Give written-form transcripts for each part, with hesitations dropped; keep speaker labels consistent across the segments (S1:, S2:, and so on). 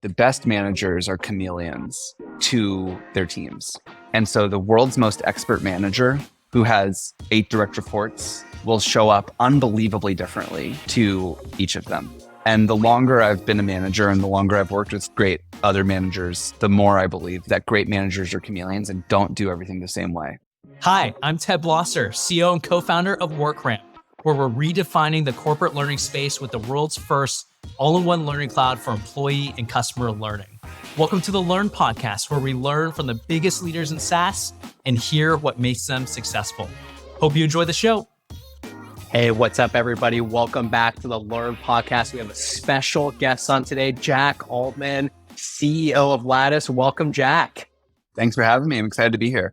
S1: The best managers are chameleons to their teams. And so the world's most expert manager who has 8 direct reports will show up unbelievably differently to each of them. And the longer I've been a manager and the longer I've worked with great other managers, the more I believe that great managers are chameleons and don't do everything the same way.
S2: Hi, I'm Ted Blosser, CEO and co-founder of WorkRamp, where we're redefining the corporate learning space with the world's first all-in-one learning cloud for employee and customer learning. Welcome to the Learn Podcast, where we learn from the biggest leaders in SaaS and hear what makes them successful. Hope you enjoy the show.
S3: Hey, what's up, everybody? Welcome back to the Learn Podcast. We have a special guest on today, Jack Altman, CEO of Lattice. Welcome, Jack.
S1: Thanks for having me. I'm excited to be here.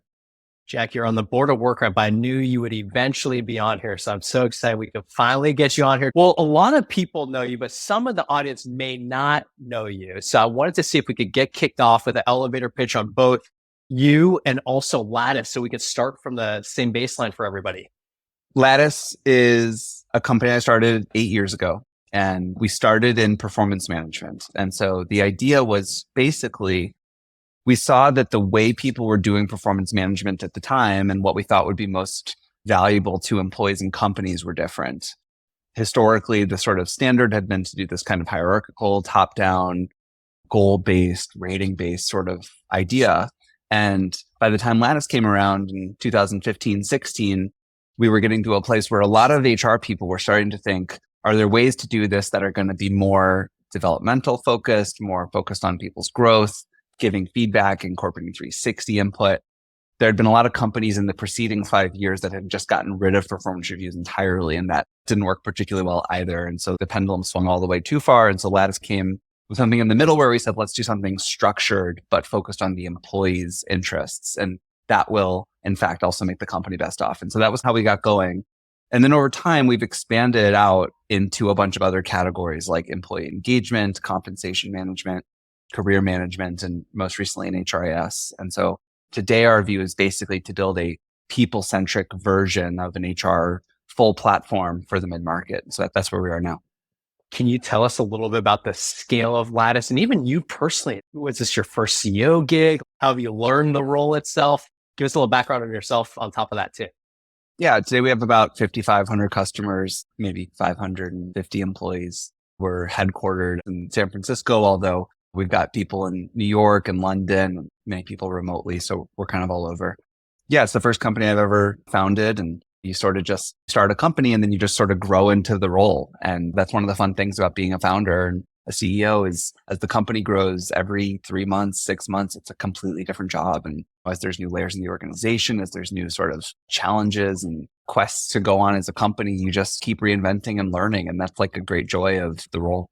S3: Jack, you're on the board of WorkRamp. I knew you would eventually be on here, so I'm so excited we could finally get you on here. Well, a lot of people know you, but some of the audience may not know you. So I wanted to see if we could get kicked off with an elevator pitch on both you and also Lattice, so we could start from the same baseline for everybody.
S1: Lattice is a company I started 8 years ago, and we started in performance management. And so the idea was basically, we saw that the way people were doing performance management at the time and what we thought would be most valuable to employees and companies were different. Historically, the sort of standard had been to do this kind of hierarchical, top-down, goal-based, rating-based sort of idea. And by the time Lattice came around in 2015, 16, we were getting to a place where a lot of HR people were starting to think, are there ways to do this that are going to be more developmental focused, more focused on people's growth, giving feedback, incorporating 360 input? There had been a lot of companies in the preceding 5 years that had just gotten rid of performance reviews entirely, and that didn't work particularly well either. And so the pendulum swung all the way too far. And so Lattice came with something in the middle where we said, let's do something structured, but focused on the employees' interests. And that will, in fact, also make the company best off. And so that was how we got going. And then over time, we've expanded out into a bunch of other categories like employee engagement, compensation management, career management, and most recently in HRIS. And so today our view is basically to build a people-centric version of an HR full platform for the mid-market. So that's where we are now.
S3: Can you tell us a little bit about the scale of Lattice and even you personally? Was this your first CEO gig? How have you learned the role itself? Give us a little background on yourself on top of that too.
S1: Yeah, today we have about 5,500 customers, maybe 550 employees. We're headquartered in San Francisco, although we've got people in New York and London, many people remotely. So we're kind of all over. Yeah, it's the first company I've ever founded. And you sort of just start a company and then you just sort of grow into the role. And that's one of the fun things about being a founder and a CEO is as the company grows every 3 months, 6 months, it's a completely different job. And as there's new layers in the organization, as there's new sort of challenges and quests to go on as a company, you just keep reinventing and learning. And that's like a great joy of the role.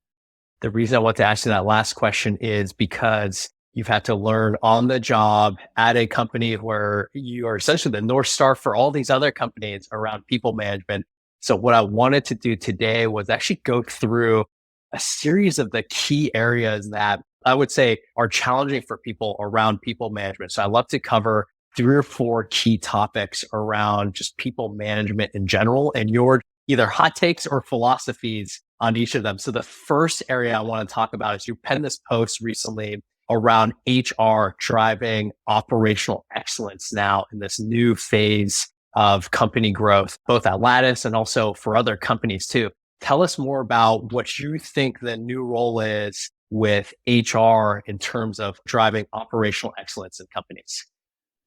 S3: The reason I want to ask you that last question is because you've had to learn on the job at a company where you are essentially the North Star for all these other companies around people management. So what I wanted to do today was actually go through a series of the key areas that I would say are challenging for people around people management. So I'd love to cover 3 or 4 key topics around just people management in general and your either hot takes or philosophies on each of them. So the first area I want to talk about is you penned this post recently around HR driving operational excellence now in this new phase of company growth, both at Lattice and also for other companies too. Tell us more about what you think the new role is with HR in terms of driving operational excellence in companies.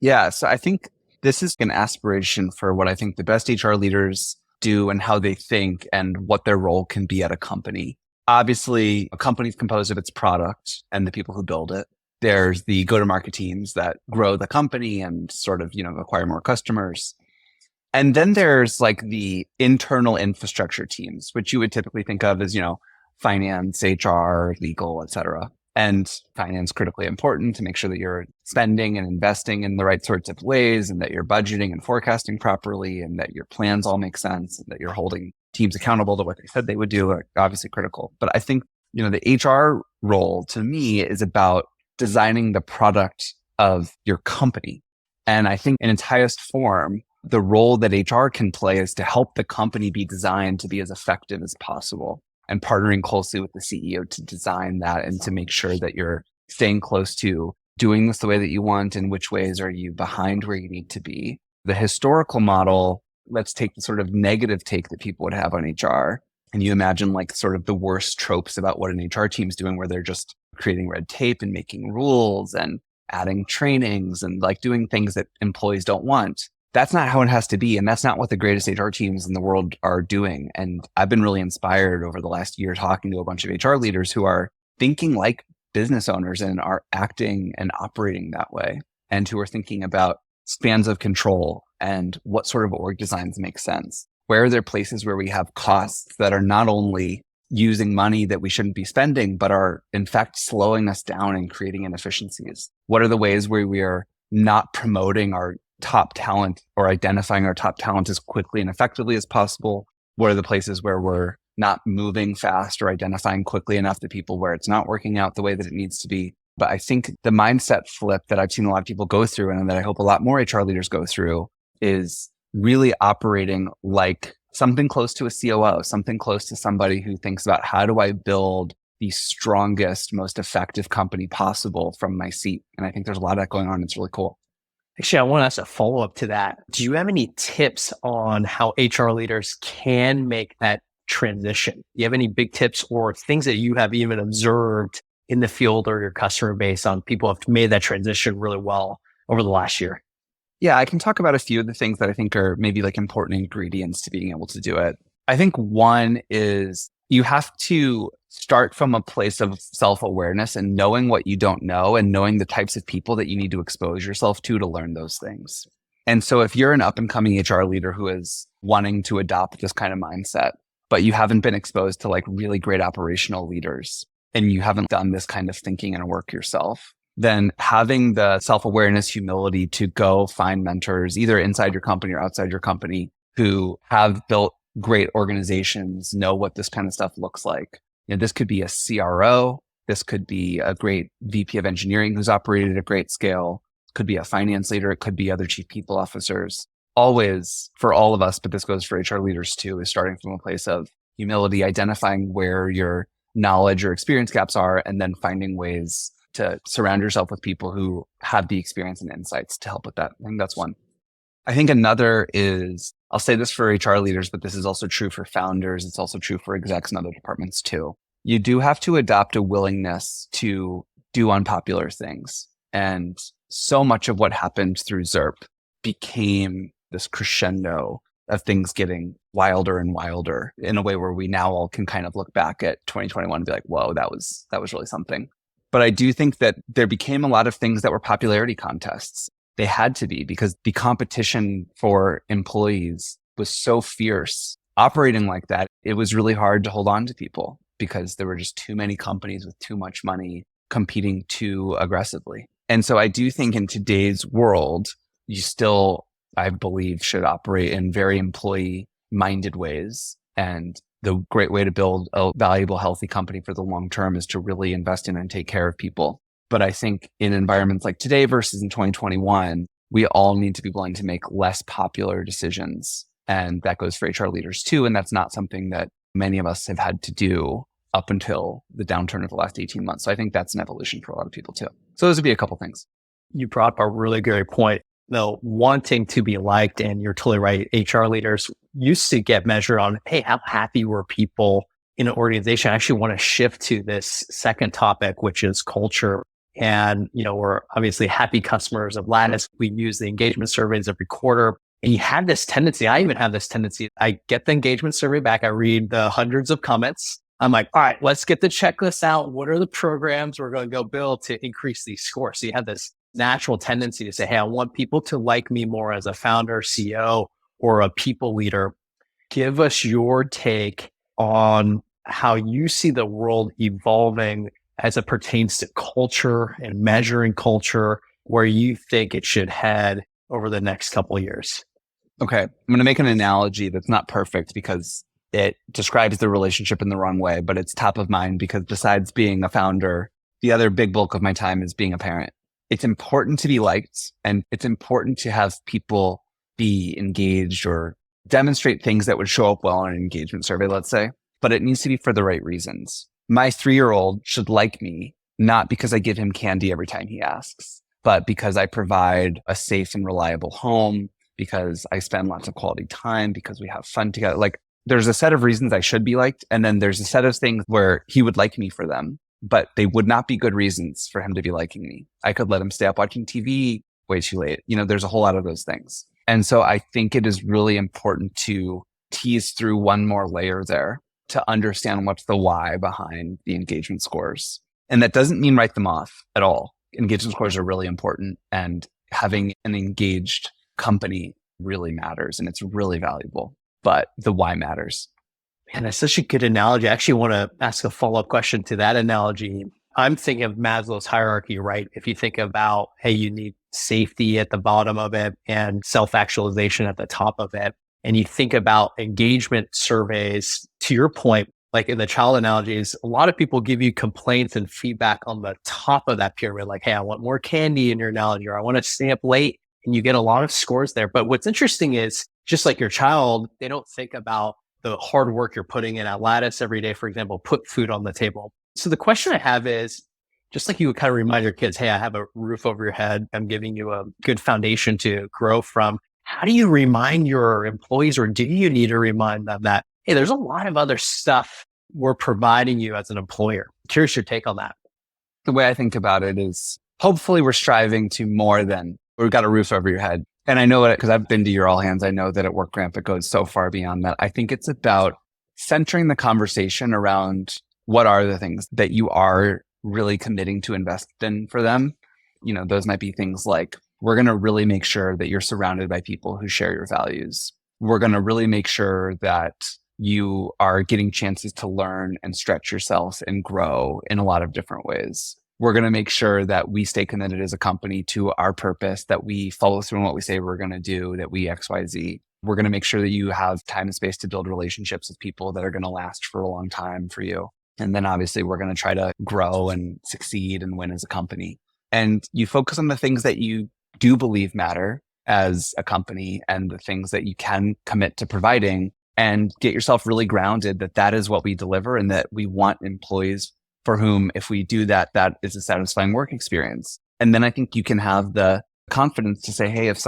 S1: Yeah, so I think this is an aspiration for what I think the best HR leaders do and how they think and what their role can be at a company. Obviously, a company is composed of its product and the people who build it. There's the go-to-market teams that grow the company and sort of, acquire more customers. And then there's like the internal infrastructure teams, which you would typically think of as, finance, HR, legal, et cetera. And finance critically important to make sure that you're spending and investing in the right sorts of ways and that you're budgeting and forecasting properly and that your plans all make sense and that you're holding teams accountable to what they said they would do are obviously critical. But I think, the HR role to me is about designing the product of your company. And I think in its highest form, the role that HR can play is to help the company be designed to be as effective as possible. and partnering closely with the CEO to design that and to make sure that you're staying close to doing this the way that you want and which ways are you behind where you need to be. The historical model, let's take the sort of negative take that people would have on HR. And you imagine like sort of the worst tropes about what an HR team is doing, where they're just creating red tape and making rules and adding trainings and like doing things that employees don't want. That's not how it has to be. And that's not what the greatest HR teams in the world are doing. And I've been really inspired over the last year talking to a bunch of HR leaders who are thinking like business owners and are acting and operating that way, and who are thinking about spans of control and what sort of org designs make sense. Where are there places where we have costs that are not only using money that we shouldn't be spending, but are in fact slowing us down and creating inefficiencies? What are the ways where we are not promoting our top talent or identifying our top talent as quickly and effectively as possible? What are the places where we're not moving fast or identifying quickly enough the people where it's not working out the way that it needs to be? But I think the mindset flip that I've seen a lot of people go through, and that I hope a lot more HR leaders go through, is really operating like something close to a COO, something close to somebody who thinks about how do I build the strongest, most effective company possible from my seat. And I think there's a lot of that going on. It's really cool.
S3: Actually, I want to ask a follow-up to that. Do you have any tips on how HR leaders can make that transition? Do you have any big tips or things that you have even observed in the field or your customer base on people who have made that transition really well over the last year?
S1: Yeah, I can talk about a few of the things that I think are maybe like important ingredients to being able to do it. I think one is you have to start from a place of self-awareness and knowing what you don't know and knowing the types of people that you need to expose yourself to learn those things. And so if you're an up and coming HR leader who is wanting to adopt this kind of mindset, but you haven't been exposed to like really great operational leaders and you haven't done this kind of thinking and work yourself, then having the self-awareness, humility to go find mentors, either inside your company or outside your company, who have built great organizations, know what this kind of stuff looks like. You know, this could be a CRO. This could be a great VP of engineering who's operated at a great scale. It could be a finance leader. It could be other chief people officers. Always for all of us, but this goes for HR leaders too, is starting from a place of humility, identifying where your knowledge or experience gaps are, and then finding ways to surround yourself with people who have the experience and insights to help with that. I think that's one. I think another is, I'll say this for HR leaders, but this is also true for founders. It's also true for execs and other departments too. You do have to adopt a willingness to do unpopular things. And so much of what happened through ZERP became this crescendo of things getting wilder and wilder in a way where we now all can kind of look back at 2021 and be like, whoa, that was really something. But I do think that there became a lot of things that were popularity contests. They had to be, because the competition for employees was so fierce. Operating like that, it was really hard to hold on to people because there were just too many companies with too much money competing too aggressively. And so I do think in today's world, you still, I believe, should operate in very employee-minded ways. And the great way to build a valuable, healthy company for the long term is to really invest in and take care of people. But I think in environments like today versus in 2021, we all need to be willing to make less popular decisions. And that goes for HR leaders too. And that's not something that many of us have had to do up until the downturn of the last 18 months. So I think that's an evolution for a lot of people too. So those would be a couple things.
S3: You brought up a really great point. Though wanting to be liked, and you're totally right, HR leaders used to get measured on, hey, how happy were people in an organization? I actually want to shift to this second topic, which is culture. And, we're obviously happy customers of Lattice. We use the engagement surveys every quarter. And you have this tendency, I even have this tendency, I get the engagement survey back, I read the hundreds of comments. I'm like, all right, let's get the checklist out. What are the programs we're going to go build to increase these scores? So you have this natural tendency to say, hey, I want people to like me more as a founder, CEO, or a people leader. Give us your take on how you see the world evolving as it pertains to culture and measuring culture, where you think it should head over the next couple of years.
S1: Okay. I'm going to make an analogy that's not perfect because it describes the relationship in the wrong way, but it's top of mind because besides being a founder, the other big bulk of my time is being a parent. It's important to be liked, and it's important to have people be engaged or demonstrate things that would show up well on an engagement survey, let's say. but it needs to be for the right reasons. My 3-year-old should like me, not because I give him candy every time he asks, but because I provide a safe and reliable home, because I spend lots of quality time, because we have fun together. Like, there's a set of reasons I should be liked. And then there's a set of things where he would like me for them, but they would not be good reasons for him to be liking me. I could let him stay up watching TV way too late. There's a whole lot of those things. And so I think it is really important to tease through one more layer there to understand what's the why behind the engagement scores. And that doesn't mean write them off at all. Engagement scores are really important, and having an engaged company really matters, and it's really valuable, but the why matters.
S3: Man, that's such a good analogy. I actually want to ask a follow-up question to that analogy. I'm thinking of Maslow's hierarchy, right? If you think about, hey, you need safety at the bottom of it and self-actualization at the top of it, and you think about engagement surveys, to your point, like in the child analogies, a lot of people give you complaints and feedback on the top of that pyramid, like, hey, I want more candy in your analogy, or I want to stay up late, and you get a lot of scores there. But what's interesting is, just like your child, they don't think about the hard work you're putting in at Lattice every day, for example, put food on the table. So the question I have is, just like you would kind of remind your kids, hey, I have a roof over your head, I'm giving you a good foundation to grow from. How do you remind your employees, or do you need to remind them that, hey, there's a lot of other stuff we're providing you as an employer? Curious your take on that.
S1: The way I think about it is, hopefully we're striving to more than we've got a roof over your head. And I know it because I've been to your all hands. I know that at WorkRamp, it goes so far beyond that. I think it's about centering the conversation around what are the things that you are really committing to invest in for them. Those might be things like, we're going to really make sure that you're surrounded by people who share your values. We're going to really make sure that you are getting chances to learn and stretch yourself and grow in a lot of different ways. We're going to make sure that we stay committed as a company to our purpose, that we follow through on what we say we're going to do, that we XYZ. We're going to make sure that you have time and space to build relationships with people that are going to last for a long time for you. And then obviously we're going to try to grow and succeed and win as a company. And you focus on the things that you do believe matter as a company and the things that you can commit to providing, and get yourself really grounded that is what we deliver, and that we want employees for whom, if we do that, that is a satisfying work experience. And then I think you can have the confidence to say, hey, if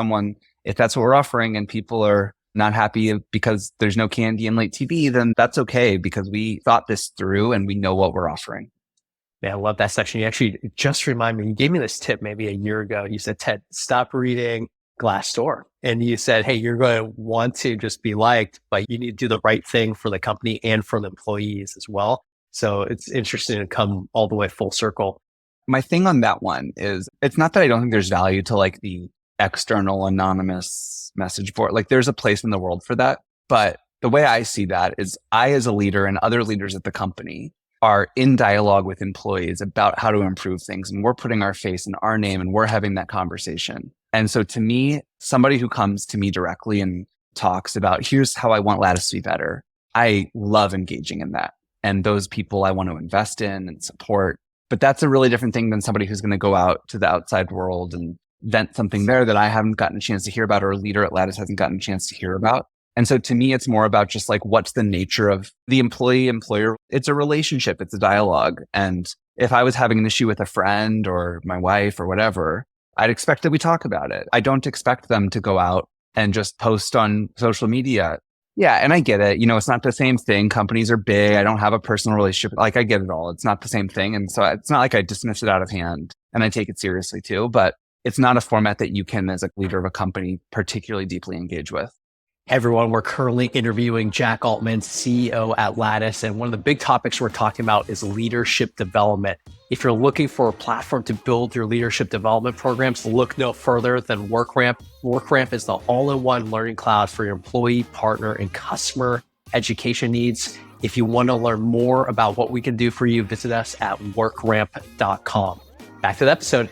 S1: that's what we're offering and people are not happy because there's no candy and late TV, then that's okay, because we thought this through and we know what we're offering.
S3: Man, I love that section. You actually just remind me, you gave me this tip maybe a year ago. You said, Ted, stop reading Glassdoor. And you said, hey, you're going to want to just be liked, but you need to do the right thing for the company and for the employees as well. So it's interesting to come all the way full circle.
S1: My thing on that one is, it's not that I don't think there's value to like the external anonymous message board. Like, there's a place in the world for that. But the way I see that is, I, as a leader, and other leaders at the company, are in dialogue with employees about how to improve things. And we're putting our face and our name, and we're having that conversation. And so to me, somebody who comes to me directly and talks about, here's how I want Lattice to be better, I love engaging in that. And those people I want to invest in and support. But that's a really different thing than somebody who's going to go out to the outside world and vent something there that I haven't gotten a chance to hear about, or a leader at Lattice hasn't gotten a chance to hear about. And so to me, it's more about just like, what's the nature of the employee-employer? It's a relationship. It's a dialogue. And if I was having an issue with a friend or my wife or whatever, I'd expect that we talk about it. I don't expect them to go out and just post on social media. Yeah, and I get it. It's not the same thing. Companies are big. I don't have a personal relationship. Like, I get it all. It's not the same thing. And so it's not like I dismiss it out of hand, and I take it seriously too. But it's not a format that you can, as a leader of a company, particularly deeply engage with.
S3: Hey everyone, we're currently interviewing Jack Altman, CEO at Lattice. And one of the big topics we're talking about is leadership development. If you're looking for a platform to build your leadership development programs, look no further than WorkRamp. WorkRamp is the all-in-one learning cloud for your employee, partner, and customer education needs. If you want to learn more about what we can do for you, visit us at workramp.com. Back to the episode.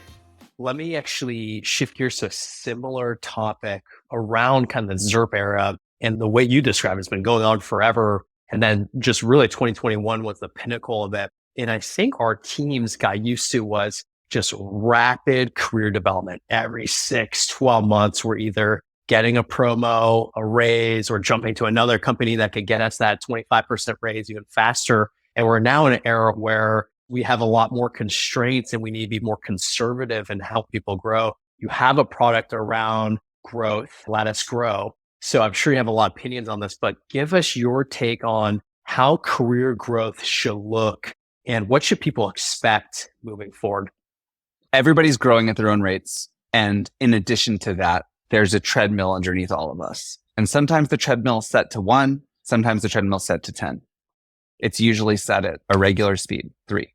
S3: Let me actually shift gears to a similar topic around kind of the ZERP era, and the way you describe it's been going on forever. And then just really 2021 was the pinnacle of it. And I think our teams got used to was just rapid career development. Every 6, 12 months, we're either getting a promo, a raise, or jumping to another company that could get us that 25% raise even faster. And we're now in an era where we have a lot more constraints and we need to be more conservative and help people grow. You have a product around growth, Lattice Grow. So I'm sure you have a lot of opinions on this, but give us your take on how career growth should look and what should people expect moving forward?
S1: Everybody's growing at their own rates. And in addition to that, there's a treadmill underneath all of us. And sometimes the treadmill is set to 1, sometimes the treadmill is set to 10. It's usually set at a regular speed, 3.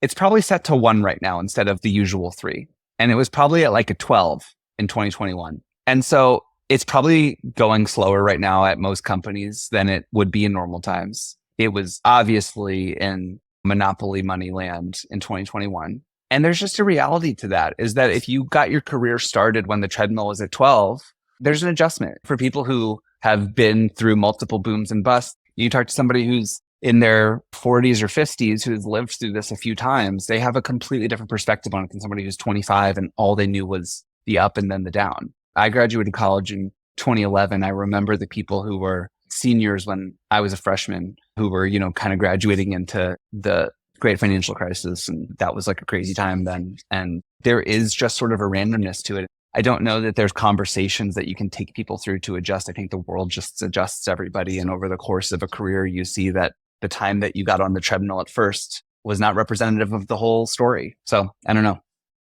S1: It's probably set to 1 right now instead of the usual 3. And it was probably at like a 12 in 2021. And so it's probably going slower right now at most companies than it would be in normal times. It was obviously in monopoly money land in 2021. And there's just a reality to that, is that if you got your career started when the treadmill was at 12, there's an adjustment for people who have been through multiple booms and busts. You talk to somebody who's in their 40s or 50s who's lived through this a few times, they have a completely different perspective on it than somebody who's 25 and all they knew was the up and then the down. I graduated college in 2011. I remember the people who were seniors when I was a freshman who were, kind of graduating into the great financial crisis. And that was like a crazy time then. And there is just sort of a randomness to it. I don't know that there's conversations that you can take people through to adjust. I think the world just adjusts everybody. And over the course of a career, you see that the time that you got on the treadmill at first was not representative of the whole story. So I don't know.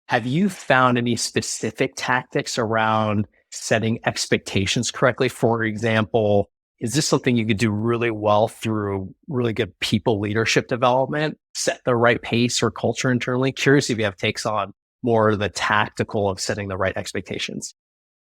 S3: Have you found any specific tactics around setting expectations correctly? For example, is this something you could do really well through really good people leadership development, set the right pace or culture internally? Curious if you have takes on more of the tactical of setting the right expectations.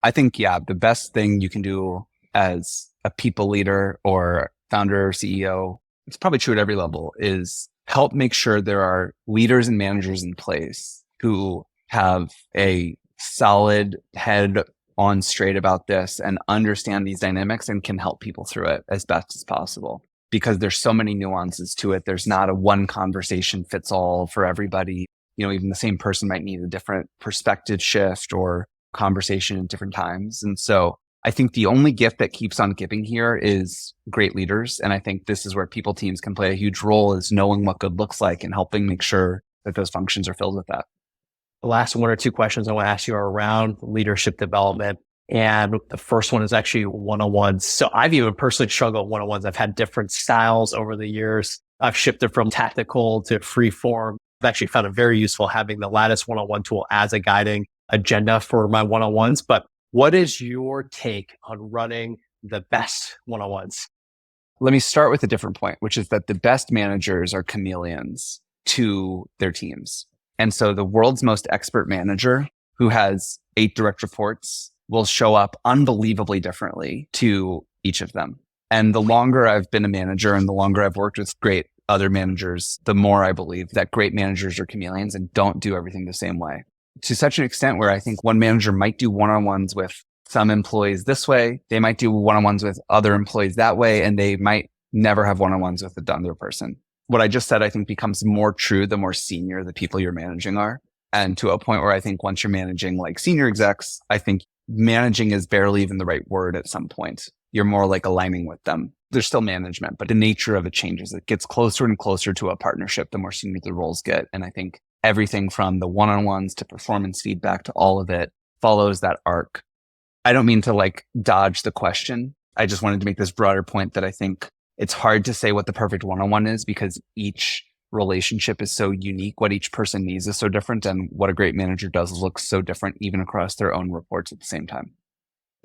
S1: I think, the best thing you can do as a people leader or founder or CEO, it's probably true at every level, is help make sure there are leaders and managers in place who have a solid head on straight about this and understand these dynamics and can help people through it as best as possible. Because there's so many nuances to it. There's not a one conversation fits all for everybody. Even the same person might need a different perspective shift or conversation at different times. And so I think the only gift that keeps on giving here is great leaders. And I think this is where people teams can play a huge role, is knowing what good looks like and helping make sure that those functions are filled with that.
S3: The last 1 or 2 questions I want to ask you are around leadership development. And the first one is actually one-on-ones. So I've even personally struggled with one-on-ones. I've had different styles over the years. I've shifted from tactical to free form. I've actually found it very useful having the Lattice one-on-one tool as a guiding agenda for my one-on-ones. But what is your take on running the best one-on-ones?
S1: Let me start with a different point, which is that the best managers are chameleons to their teams. And so the world's most expert manager who has 8 direct reports will show up unbelievably differently to each of them. And the longer I've been a manager and the longer I've worked with great other managers, the more I believe that great managers are chameleons and don't do everything the same way. To such an extent where I think one manager might do one-on-ones with some employees this way, they might do one-on-ones with other employees that way, and they might never have one-on-ones with another person. What I just said, I think, becomes more true the more senior the people you're managing are. And to a point where I think once you're managing like senior execs, I think managing is barely even the right word at some point. You're more like aligning with them. There's still management, but the nature of it changes. It gets closer and closer to a partnership the more senior the roles get. And I think everything from the one-on-ones to performance feedback to all of it follows that arc. I don't mean to like dodge the question. I just wanted to make this broader point that I think it's hard to say what the perfect one-on-one is because each relationship is so unique. What each person needs is so different. And what a great manager does looks so different, even across their own reports at the same time.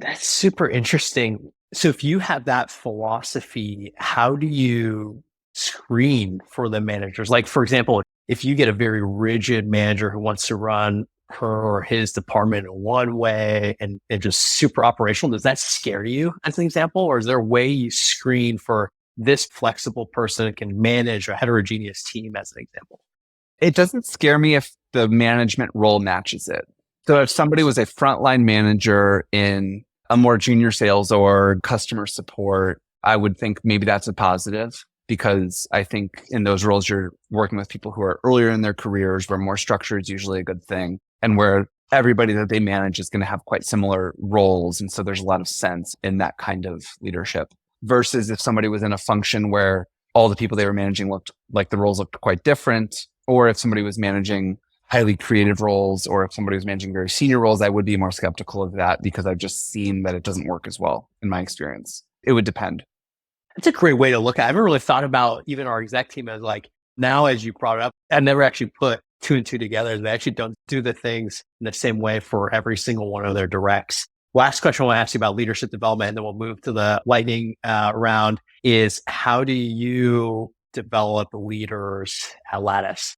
S3: That's super interesting. So if you have that philosophy, how do you screen for the managers? Like, for example, if you get a very rigid manager who wants to run her or his department in one way and just super operational, does that scare you as an example? Or is there a way you screen for this flexible person that can manage a heterogeneous team as an example?
S1: It doesn't scare me if the management role matches it. So if somebody was a frontline manager in a more junior sales or customer support, I would think maybe that's a positive, because I think in those roles, you're working with people who are earlier in their careers where more structure is usually a good thing, and where everybody that they manage is going to have quite similar roles. And so there's a lot of sense in that kind of leadership versus if somebody was in a function where all the people they were managing looked like the roles looked quite different, or if somebody was managing highly creative roles, or if somebody was managing very senior roles, I would be more skeptical of that because I've just seen that it doesn't work as well in my experience. It would depend.
S3: It's a great way to look at it. I haven't really thought about even our exec team as like, now as you brought it up, I never actually put two and two together. They actually don't do the things in the same way for every single one of their directs. Last question I want to ask you about leadership development, and then we'll move to the lightning round, is how do you develop leaders at Lattice?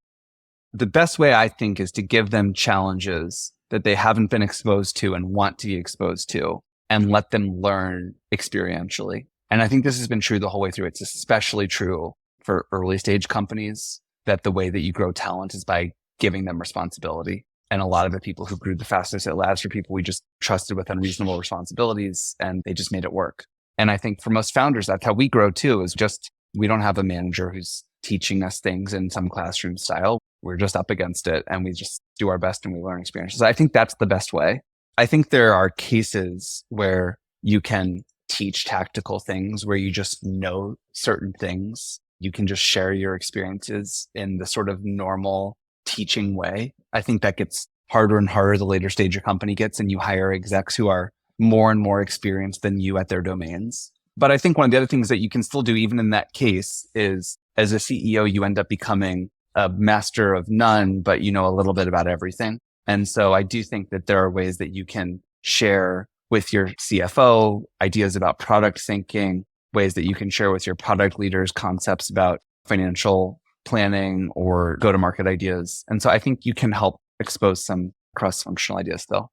S1: The best way I think is to give them challenges that they haven't been exposed to and want to be exposed to and let them learn experientially. And I think this has been true the whole way through. It's especially true for early stage companies that the way that you grow talent is by giving them responsibility. And a lot of the people who grew the fastest at Lattice are people we just trusted with unreasonable responsibilities and they just made it work. And I think for most founders, that's how we grow too, is just, we don't have a manager who's teaching us things in some classroom style. We're just up against it and we just do our best and we learn experiences. I think that's the best way. I think there are cases where you can teach tactical things, where you just know certain things. You can just share your experiences in the sort of normal teaching way. I think that gets harder and harder the later stage your company gets and you hire execs who are more and more experienced than you at their domains. But I think one of the other things that you can still do even in that case is as a CEO, you end up becoming a master of none, but you know a little bit about everything. And so I do think that there are ways that you can share with your CFO ideas about product thinking, ways that you can share with your product leaders concepts about financial planning or go-to-market ideas. And so I think you can help expose some cross-functional ideas still.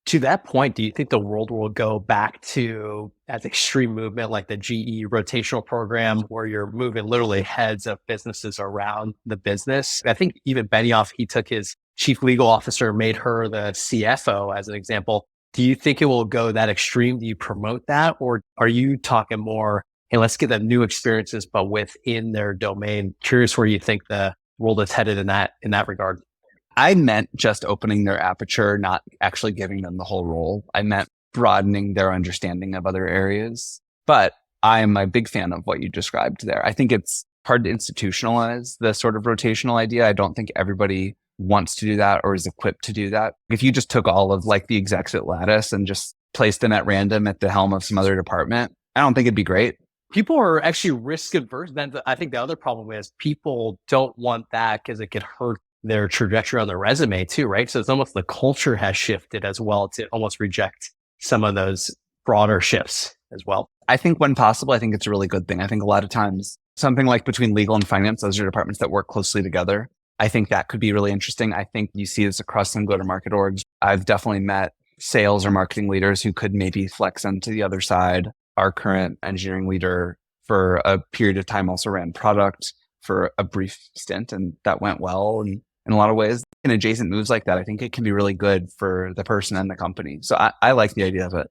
S3: To that point, do you think the world will go back to that extreme movement like the GE rotational program where you're moving literally heads of businesses around the business? I think even Benioff, he took his chief legal officer, made her the CFO as an example. Do you think it will go that extreme? Do you promote that? Or are you talking more, hey, let's get them new experiences, but within their domain? Curious where you think the world is headed in that regard.
S1: I meant just opening their aperture, not actually giving them the whole role. I meant broadening their understanding of other areas. But I am a big fan of what you described there. I think it's hard to institutionalize the sort of rotational idea. I don't think everybody wants to do that or is equipped to do that. If you just took all of like the execs at Lattice and just placed them at random at the helm of some other department, I don't think it'd be great.
S3: People are actually risk adverse. Then I think the other problem is people don't want that because it could hurt their trajectory on their resume too, right? So it's almost the culture has shifted as well to almost reject some of those broader shifts as well.
S1: I think when possible, I think it's a really good thing. I think a lot of times something like between legal and finance, those are departments that work closely together. I think that could be really interesting. I think you see this across some go-to-market orgs. I've definitely met sales or marketing leaders who could maybe flex onto the other side. Our current engineering leader for a period of time also ran product for a brief stint, and that went well. And in a lot of ways, in adjacent moves like that, I think it can be really good for the person and the company. So I like the idea of it.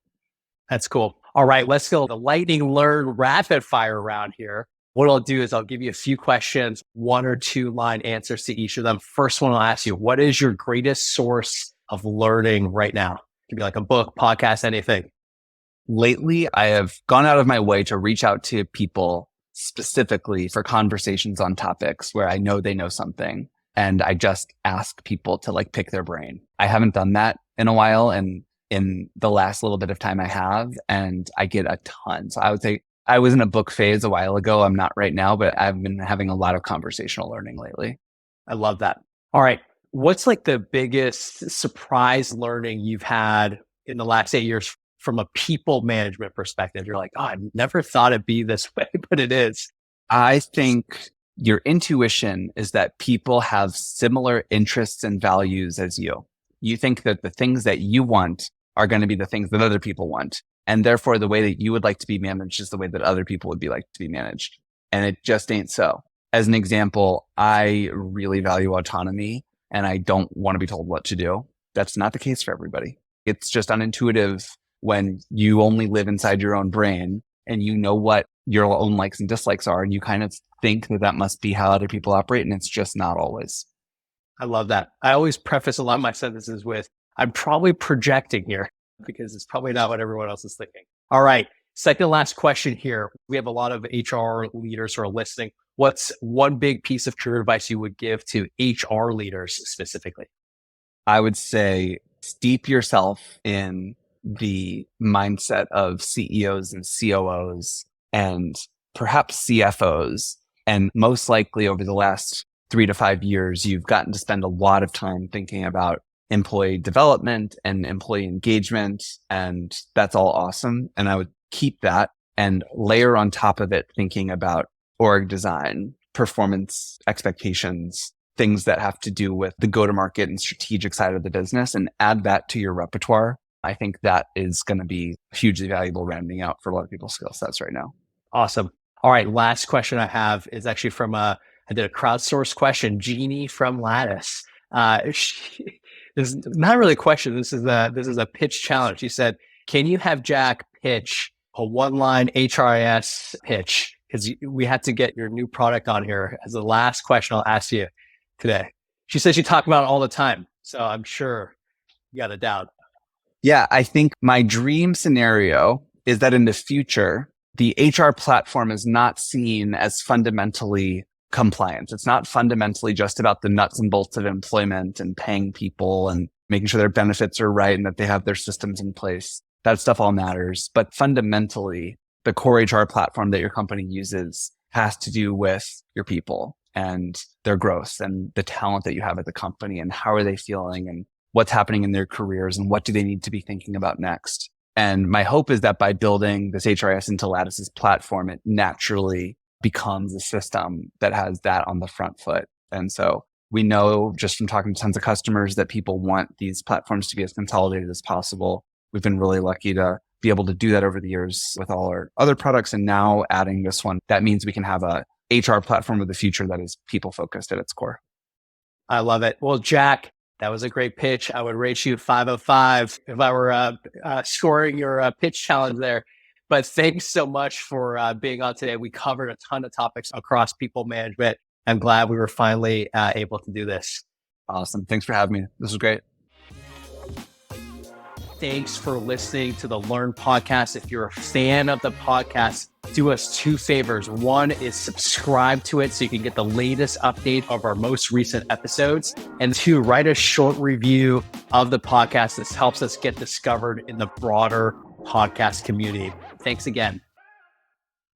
S3: That's cool. All right, let's go the lightning learn rapid fire round here. What I'll do is I'll give you a few questions, 1 or 2 line answers to each of them. First one, I'll ask you, what is your greatest source of learning right now? It could be like a book, podcast, anything.
S1: Lately, I have gone out of my way to reach out to people specifically for conversations on topics where I know they know something. And I just ask people to like pick their brain. I haven't done that in a while. And in the last little bit of time I have, and I get a ton. So I would say I was in a book phase a while ago. I'm not right now, but I've been having a lot of conversational learning lately.
S3: I love that. All right. What's like the biggest surprise learning you've had in the last 8 years from a people management perspective? You're like, oh, I never thought it'd be this way, but it is.
S1: I think your intuition is that people have similar interests and values as you. You think that the things that you want are going to be the things that other people want. And therefore, the way that you would like to be managed is the way that other people would be like to be managed. And it just ain't so. As an example, I really value autonomy and I don't want to be told what to do. That's not the case for everybody. It's just unintuitive when you only live inside your own brain and you know what your own likes and dislikes are. And you kind of think that that must be how other people operate. And it's just not always.
S3: I love that. I always preface a lot of my sentences with, I'm probably projecting here because it's probably not what everyone else is thinking. All right. Second last question here. We have a lot of HR leaders who are listening. What's one big piece of career advice you would give to HR leaders specifically?
S1: I would say steep yourself in the mindset of CEOs and COOs and perhaps CFOs. And most likely over the last 3 to 5 years, you've gotten to spend a lot of time thinking about employee development and employee engagement. And that's all awesome. And I would keep that and layer on top of it, thinking about org design, performance expectations, things that have to do with the go-to-market and strategic side of the business, and add that to your repertoire. I think that is going to be hugely valuable rounding out for a lot of people's skill sets right now.
S3: Awesome. All right. Last question I have is actually from I did a crowdsourced question, Jeannie from Lattice. This is not really a question. This is a pitch challenge. She said, can you have Jack pitch a one-line HRIS pitch? Because we had to get your new product on here as the last question I'll ask you today. She says you talk about it all the time. So I'm sure you got a doubt.
S1: Yeah, I think my dream scenario is that in the future, the HR platform is not seen as fundamentally compliant. It's not fundamentally just about the nuts and bolts of employment and paying people and making sure their benefits are right and that they have their systems in place. That stuff all matters. But fundamentally, the core HR platform that your company uses has to do with your people and their growth and the talent that you have at the company and how are they feeling and what's happening in their careers and what do they need to be thinking about next. And my hope is that by building this HRIS into Lattice's platform, it naturally becomes a system that has that on the front foot. And so we know just from talking to tons of customers that people want these platforms to be as consolidated as possible. We've been really lucky to be able to do that over the years with all our other products. And now adding this one, that means we can have a HR platform of the future that is people focused at its core.
S3: I love it. Well, Jack, that was a great pitch. I would rate you 5/5 if I were scoring your pitch challenge there. But thanks so much for being on today. We covered a ton of topics across people management. I'm glad we were finally able to do this.
S1: Awesome. Thanks for having me. This was great.
S3: Thanks for listening to the Learn podcast. If you're a fan of the podcast, do us 2 favors. One is subscribe to it so you can get the latest update of our most recent episodes. And 2, write a short review of the podcast. This helps us get discovered in the broader podcast community. Thanks again.